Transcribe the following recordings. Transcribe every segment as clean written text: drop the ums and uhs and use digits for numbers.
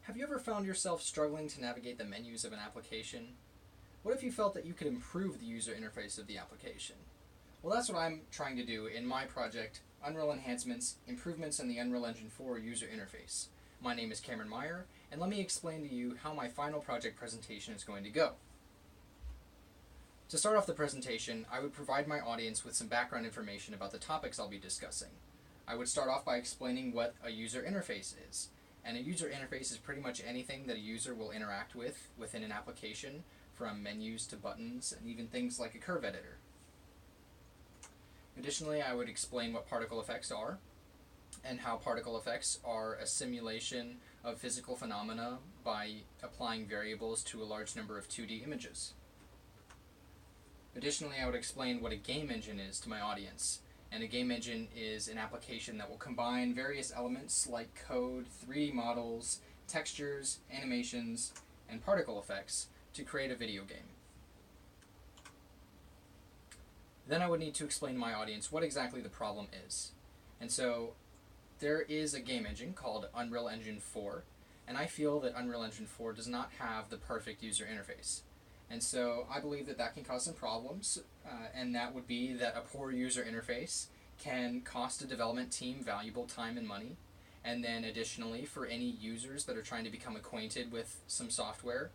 Have you ever found yourself struggling to navigate the menus of an application? What if you felt that you could improve the user interface of the application? Well, that's what I'm trying to do in my project, Unreal Enhancements, Improvements in the Unreal Engine 4 User Interface. My name is Meyer, and let me explain to you how my final project presentation is going to go. To start off the presentation, I would provide my audience with some background information about the topics I'll be discussing. I would start off by explaining what a user interface is. And a user interface is pretty much anything that a user will interact with within an application, from menus to buttons, and even things like a curve editor. Additionally, I would explain what particle effects are, and how particle effects are a simulation of physical phenomena by applying variables to a large number of 2D images. Additionally, I would explain what a game engine is to my audience. And a game engine is an application that will combine various elements like code, 3D models, textures, animations, and particle effects to create a video game. Then I would need to explain to my audience what exactly the problem is. And so there is a game engine called Unreal Engine 4, and I feel that Unreal Engine 4 does not have the perfect user interface. And so I believe that that can cause some problems, and that would be that a poor user interface can cost a development team valuable time and money. And then additionally, for any users that are trying to become acquainted with some software,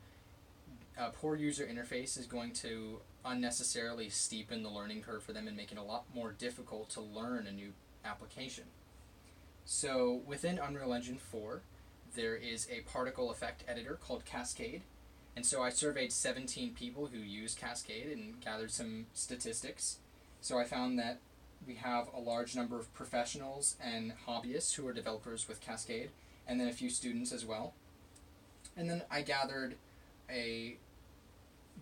a poor user interface is going to unnecessarily steepen the learning curve for them and make it a lot more difficult to learn a new application. So within Unreal Engine 4, there is a particle effect editor called Cascade. And so I surveyed 17 people who use Cascade and gathered some statistics. So I found that we have a large number of professionals and hobbyists who are developers with Cascade, and then a few students as well. And then I gathered a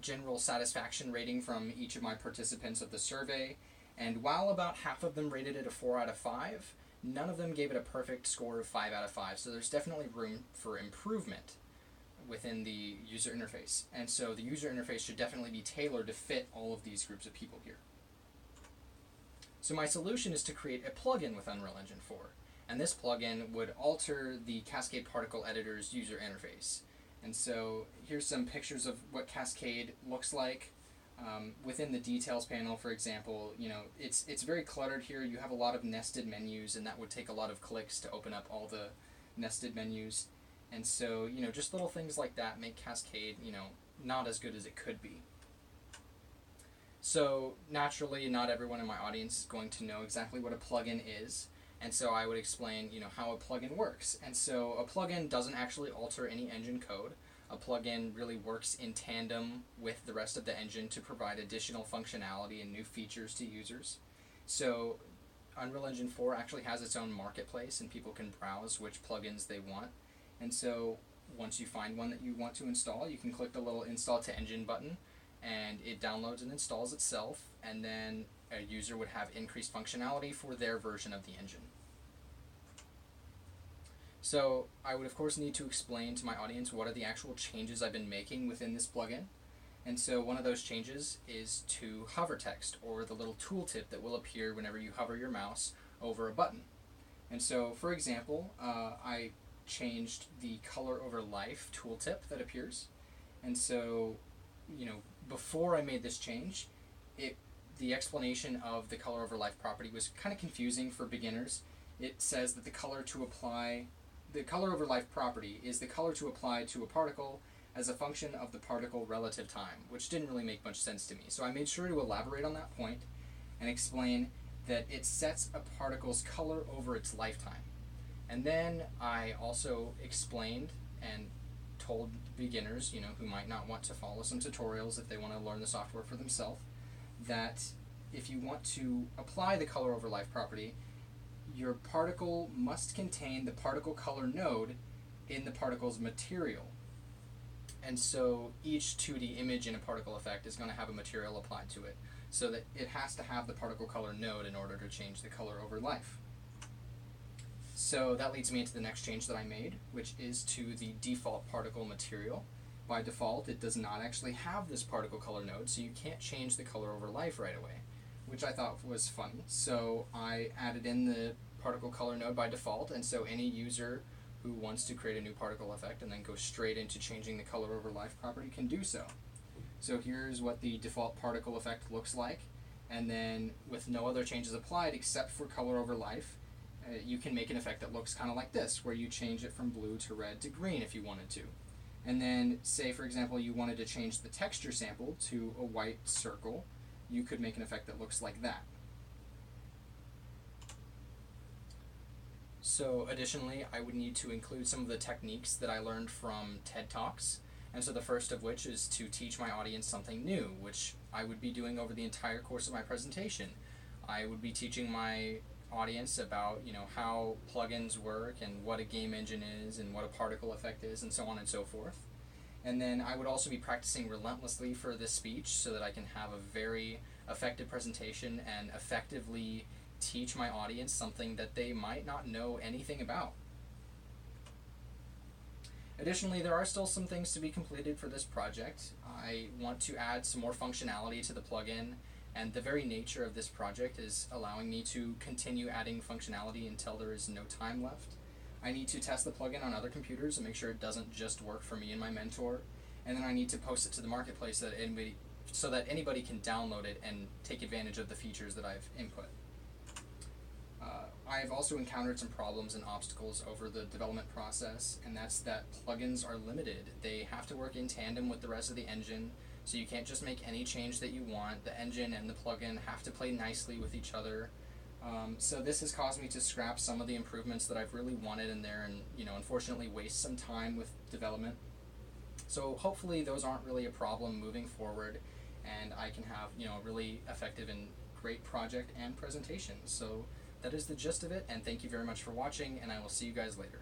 general satisfaction rating from each of my participants of the survey, and while about half of them rated it a 4 out of 5, none of them gave it a perfect score of 5 out of 5, so there's definitely room for improvement within the user interface. And so the user interface should definitely be tailored to fit all of these groups of people here. So my solution is to create a plugin with Unreal Engine 4. And this plugin would alter the Cascade Particle Editor's user interface. And so here's some pictures of what Cascade looks like. Within the details panel, for example, it's very cluttered here. You have a lot of nested menus, and that would take a lot of clicks to open up all the nested menus. And so, just little things like that make Cascade, not as good as it could be. So, naturally, not everyone in my audience is going to know exactly what a plugin is. And so I would explain, how a plugin works. And so a plugin doesn't actually alter any engine code. A plugin really works in tandem with the rest of the engine to provide additional functionality and new features to users. So Unreal Engine 4 actually has its own marketplace, and people can browse which plugins they want. And so once you find one that you want to install, you can click the little Install to Engine button, and it downloads and installs itself, and then a user would have increased functionality for their version of the engine. So I would of course need to explain to my audience what are the actual changes I've been making within this plugin. And so one of those changes is to hover text, or the little tooltip that will appear whenever you hover your mouse over a button. And so, for example, I changed the color over life tooltip that appears. And so, before I made this change, the explanation of the color over life property was kind of confusing for beginners. It says that the color over life property is the color to apply to a particle as a function of the particle relative time, which didn't really make much sense to me. So I made sure to elaborate on that point and explain that it sets a particle's color over its lifetime. And then I also explained and told beginners, who might not want to follow some tutorials if they want to learn the software for themselves, that if you want to apply the color over life property, your particle must contain the particle color node in the particle's material. And so each 2D image in a particle effect is going to have a material applied to it, so that it has to have the particle color node in order to change the color over life. So that leads me into the next change that I made, which is to the default particle material. By default, it does not actually have this particle color node, so you can't change the color over life right away, which I thought was funny. So I added in the particle color node by default, and so any user who wants to create a new particle effect and then go straight into changing the color over life property can do so. So here's what the default particle effect looks like, and then with no other changes applied except for color over life, you can make an effect that looks kind of like this, where you change it from blue to red to green if you wanted to. And then say, for example, you wanted to change the texture sample to a white circle, you could make an effect that looks like that. So additionally, I would need to include some of the techniques that I learned from TED Talks. And so the first of which is to teach my audience something new, which I would be doing over the entire course of my presentation. I would be teaching my audience about, how plugins work and what a game engine is and what a particle effect is and so on and so forth. And then I would also be practicing relentlessly for this speech so that I can have a very effective presentation and effectively teach my audience something that they might not know anything about. Additionally, there are still some things to be completed for this project. I want to add some more functionality to the plugin, and the very nature of this project is allowing me to continue adding functionality until there is no time left. I need to test the plugin on other computers and make sure it doesn't just work for me and my mentor, and then I need to post it to the marketplace so that anybody can download it and take advantage of the features that I've input. I've also encountered some problems and obstacles over the development process, and that's that plugins are limited. They have to work in tandem with the rest of the engine, so you can't just make any change that you want. The engine and the plugin have to play nicely with each other. So this has caused me to scrap some of the improvements that I've really wanted in there and, unfortunately waste some time with development. So hopefully those aren't really a problem moving forward, and I can have, a really effective and great project and presentation. So that is the gist of it, and thank you very much for watching, and I will see you guys later.